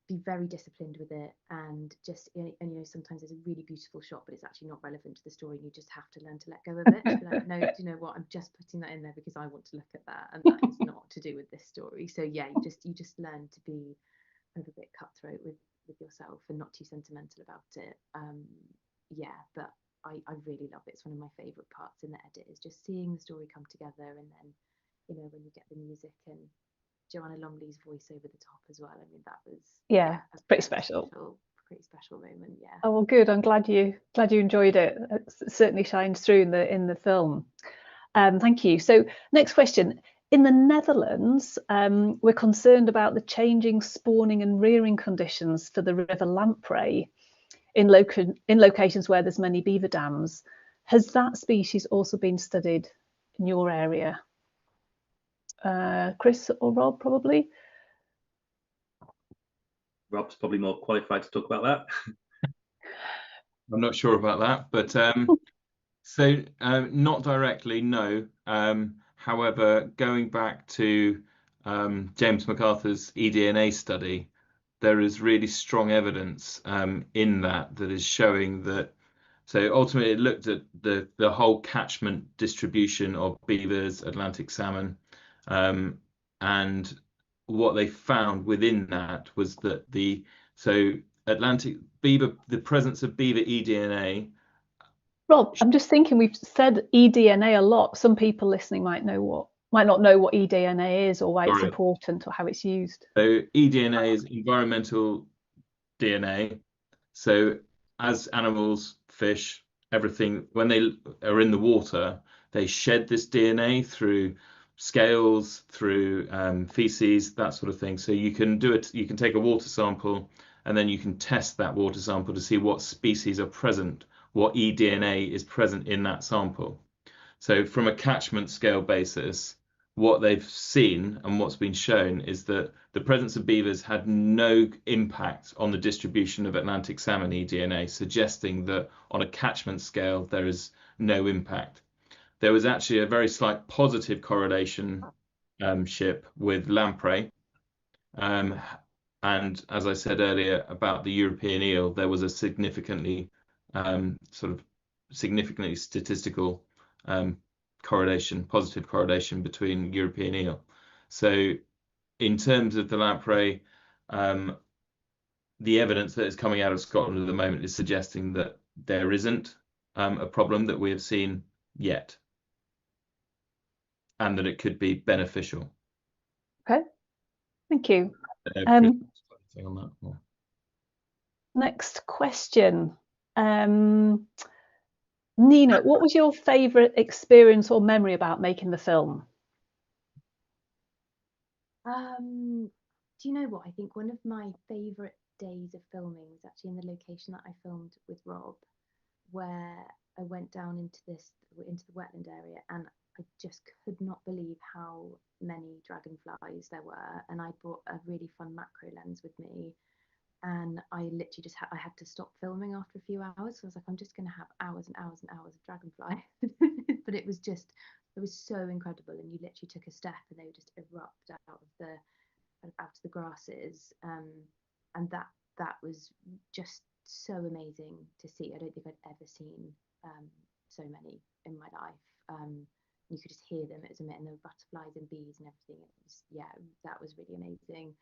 be very disciplined with it, and just, and you know, sometimes there's a really beautiful shot but it's actually not relevant to the story, and you just have to learn to let go of it. Be like, no, do you know what, I'm just putting that in there because I want to look at that, and that is not to do with this story. So you just learn to be a bit cutthroat with yourself and not too sentimental about it. But I really love it. It's one of my favorite parts in the edit, is just seeing the story come together, and then, you know, when you get the music and Joanna Lumley's voice over the top as well. I mean, that was pretty special. Pretty special moment. Yeah. Oh well, good. I'm glad you enjoyed it. It certainly shines through in the film. Thank you. So next question. In the Netherlands, we're concerned about the changing spawning and rearing conditions for the river Lamprey in locations where there's many beaver dams. Has that species also been studied in your area? Chris or Rob, probably? Rob's probably more qualified to talk about that. I'm not sure about that, but not directly, no. However, going back to James MacArthur's eDNA study, there is really strong evidence in that is showing that. So ultimately, it looked at the whole catchment distribution of beavers, Atlantic salmon, and what they found within that was that Atlantic beaver, the presence of beaver eDNA. Rob, I'm just thinking, we've said eDNA a lot. Some people listening might not know what eDNA is, or why it's important, or how it's used. So eDNA is environmental DNA. So as animals, fish, everything, when they are in the water, they shed this DNA through scales, through feces, that sort of thing. So you can do it. You can take a water sample, and then you can test that water sample to see what species are present what eDNA is present in that sample. So from a catchment scale basis, what they've seen and what's been shown is that the presence of beavers had no impact on the distribution of Atlantic salmon eDNA, suggesting that on a catchment scale there is no impact. There was actually a very slight positive correlation ship with lamprey. And as I said earlier about the European eel, there was a significantly statistical positive correlation between European eel. So in terms of the lamprey, the evidence that is coming out of Scotland at the moment is suggesting that there isn't a problem that we have seen yet, and that it could be beneficial. Okay, thank you. On that. Next question. Nina, what was your favourite experience or memory about making the film? Do you know what? I think one of my favourite days of filming was actually in the location that I filmed with Rob, where I went down into the wetland area, and I just could not believe how many dragonflies there were. And I brought a really fun macro lens with me, and I literally just I had to stop filming after a few hours. So I was like, I'm just going to have hours and hours and hours of dragonfly. But it was so incredible. And you literally took a step and they would just erupt out of the grasses. And that was just so amazing to see. I don't think I'd ever seen so many in my life. You could just hear them. It was amazing. And there were butterflies and bees and everything. That was really amazing.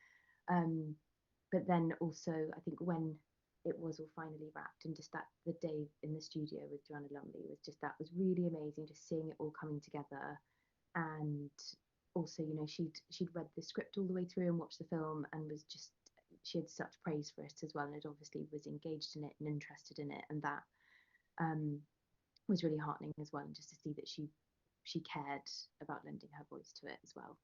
But then also, I think when it was all finally wrapped, and just the day in the studio with Joanna Lumley was really amazing, just seeing it all coming together. And also, she'd read the script all the way through and watched the film, and she had such praise for it as well, and it obviously was engaged in it and interested in it, and that was really heartening as well, and just to see that she cared about lending her voice to it as well.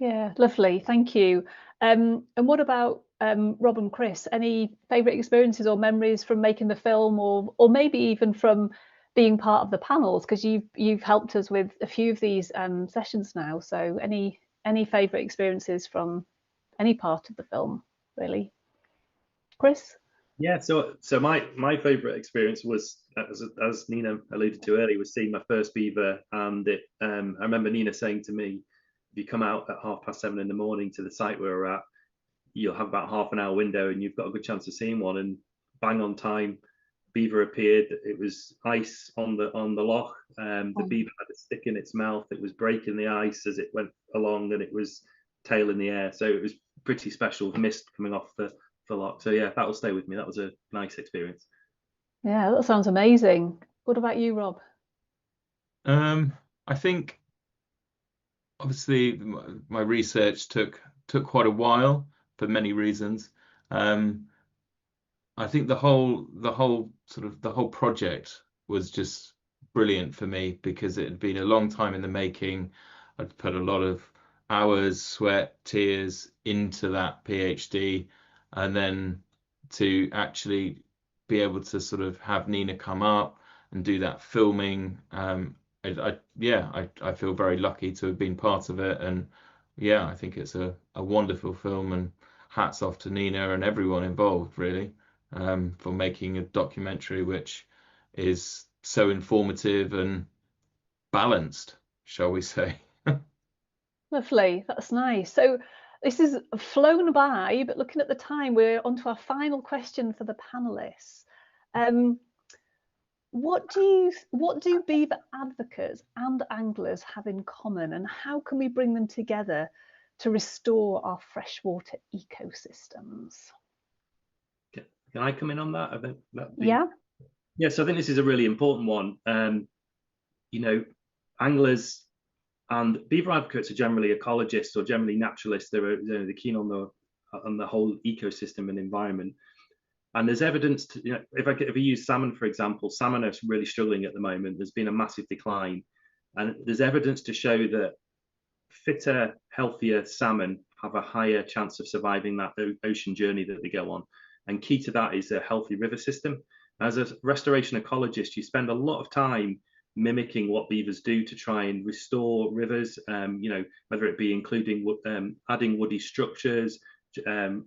Yeah, lovely, thank you. And what about Rob and Chris? Any favourite experiences or memories from making the film, or maybe even from being part of the panels? Because you've helped us with a few of these sessions now. So any favourite experiences from any part of the film, really? Chris? Yeah, so my favourite experience was, as Nina alluded to earlier, was seeing my first beaver, and I remember Nina saying to me, if you come out at 7:30 in the morning to the site where we're at, you'll have about half an hour window and you've got a good chance of seeing one. And bang on time, beaver appeared. It was ice on the loch. The beaver had a stick in its mouth. It was breaking the ice as it went along, and it was tail in the air. So it was pretty special, mist coming off the loch. So yeah, that will stay with me. That was a nice experience. Yeah, that sounds amazing. What about you, Rob? I think obviously my research took quite a while for many reasons. I think the whole project was just brilliant for me, because it had been a long time in the making. I'd put a lot of hours, sweat, tears into that PhD, and then to actually be able to sort of have Nina come up and do that filming. I feel very lucky to have been part of it, and yeah, I think it's a wonderful film, and hats off to Nina and everyone involved, really, for making a documentary which is so informative and balanced, shall we say. Lovely, that's nice. So this has flown by, but looking at the time, we're on to our final question for the panelists. What do beaver advocates and anglers have in common, and how can we bring them together to restore our freshwater ecosystems? Can I come in on that? I think Yeah. Yeah, so I think this is a really important one. Anglers and beaver advocates are generally ecologists or generally naturalists. They're keen on the whole ecosystem and environment. And there's evidence to, if we use salmon, for example, salmon are really struggling at the moment. There's been a massive decline. And there's evidence to show that fitter, healthier salmon have a higher chance of surviving that ocean journey that they go on. And key to that is a healthy river system. As a restoration ecologist, you spend a lot of time mimicking what beavers do to try and restore rivers, whether it be including adding woody structures,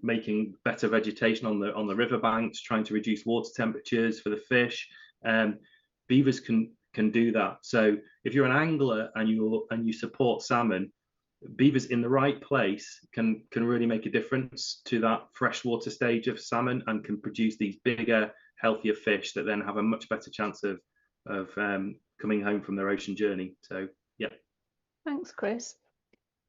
making better vegetation on the riverbanks, trying to reduce water temperatures for the fish. Beavers can do that. So if you're an angler and you support salmon, beavers in the right place can really make a difference to that freshwater stage of salmon and can produce these bigger, healthier fish that then have a much better chance of coming home from their ocean journey. So yeah. Thanks, Chris.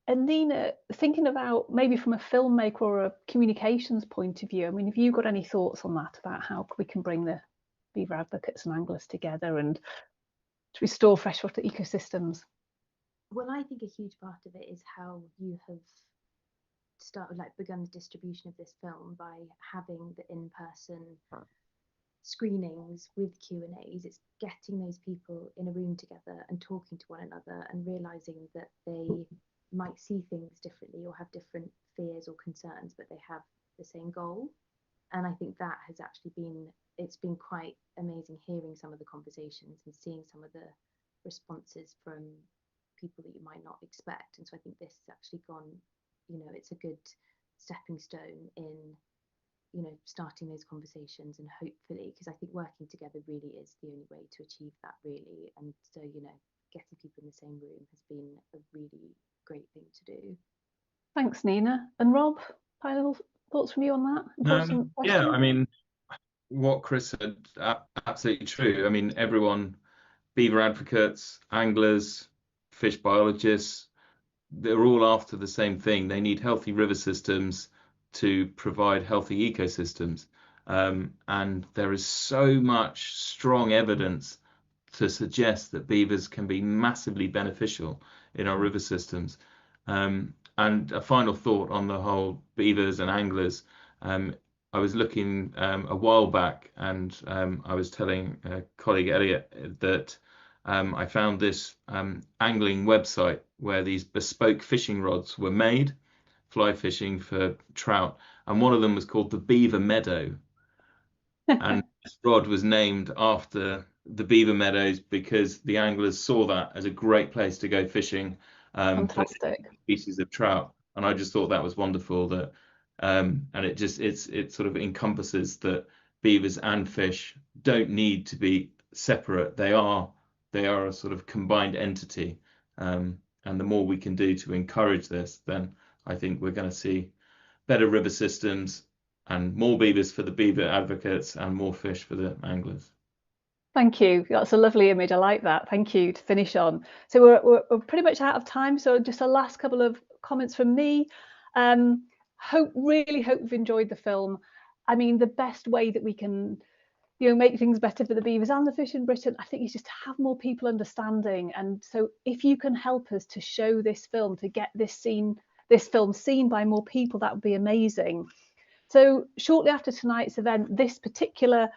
And Nina, thinking about maybe from a filmmaker or a communications point of view, I mean, have you got any thoughts on that, about how we can bring the beaver advocates and anglers together and to restore freshwater ecosystems? Well, I think a huge part of it is how you have begun the distribution of this film by having the in-person screenings with Q&As. It's getting those people in a room together and talking to one another and realizing that they might see things differently or have different fears or concerns, but they have the same goal. And I think that has actually it's been quite amazing hearing some of the conversations and seeing some of the responses from people that you might not expect. And so I think this has actually gone, it's a good stepping stone in, starting those conversations, and hopefully, because I think working together really is the only way to achieve that, really. And so, getting people in the same room has been a really great thing to do. Thanks, Nina. And Rob, final thoughts from you on that? Yeah, I mean, what Chris said, absolutely true. I mean, everyone, beaver advocates, anglers, fish biologists, they're all after the same thing. They need healthy river systems to provide healthy ecosystems. And there is so much strong evidence to suggest that beavers can be massively beneficial in our river systems. And a final thought on the whole beavers and anglers. I was looking a while back, and I was telling a colleague Elliot that I found this angling website where these bespoke fishing rods were made, fly fishing for trout, and one of them was called the Beaver Meadow. And this rod was named after the beaver meadows because the anglers saw that as a great place to go fishing for species of trout. And I just thought that was wonderful, that and it sort of encompasses that beavers and fish don't need to be separate. They are a sort of combined entity. And the more we can do to encourage this, then I think we're going to see better river systems and more beavers for the beaver advocates and more fish for the anglers. Thank you. That's a lovely image. I like that. Thank you. To finish on. So we're pretty much out of time. So just a last couple of comments from me. Really hope you've enjoyed the film. I mean, the best way that we can make things better for the beavers and the fish in Britain, I think, is just to have more people understanding. And so if you can help us to show this film, to get this film seen by more people, that would be amazing. So shortly after tonight's event, this particular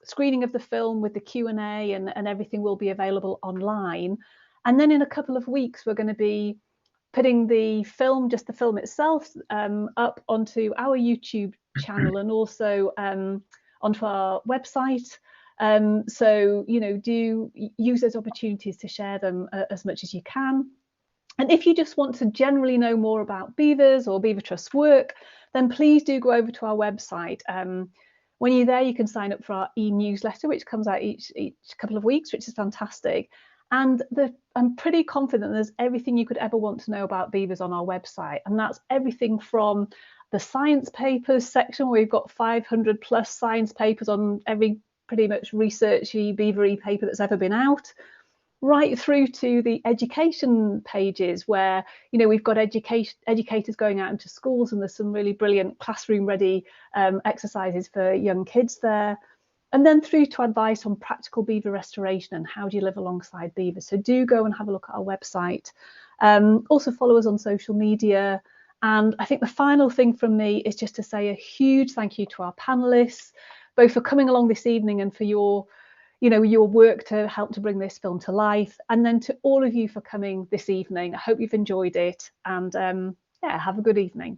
screening of the film with the Q&A and everything will be available online. And then in a couple of weeks, we're going to be putting the film, just the film itself, up onto our YouTube channel and also onto our website. So, do use those opportunities to share them as much as you can. And if you just want to generally know more about beavers or Beaver Trust's work, then please do go over to our website. When you're there, you can sign up for our e-newsletter, which comes out each couple of weeks, which is fantastic. And I'm pretty confident there's everything you could ever want to know about beavers on our website. And that's everything from the science papers section, where we've got 500 plus science papers on every pretty much researchy beavery paper that's ever been out, right through to the education pages where, we've got educators going out into schools, and there's some really brilliant classroom ready exercises for young kids there. And then through to advice on practical beaver restoration and how do you live alongside beavers. So do go and have a look at our website. Also follow us on social media. And I think the final thing from me is just to say a huge thank you to our panelists, both for coming along this evening and for your work to help to bring this film to life. And then to all of you for coming this evening. I hope you've enjoyed it, and have a good evening.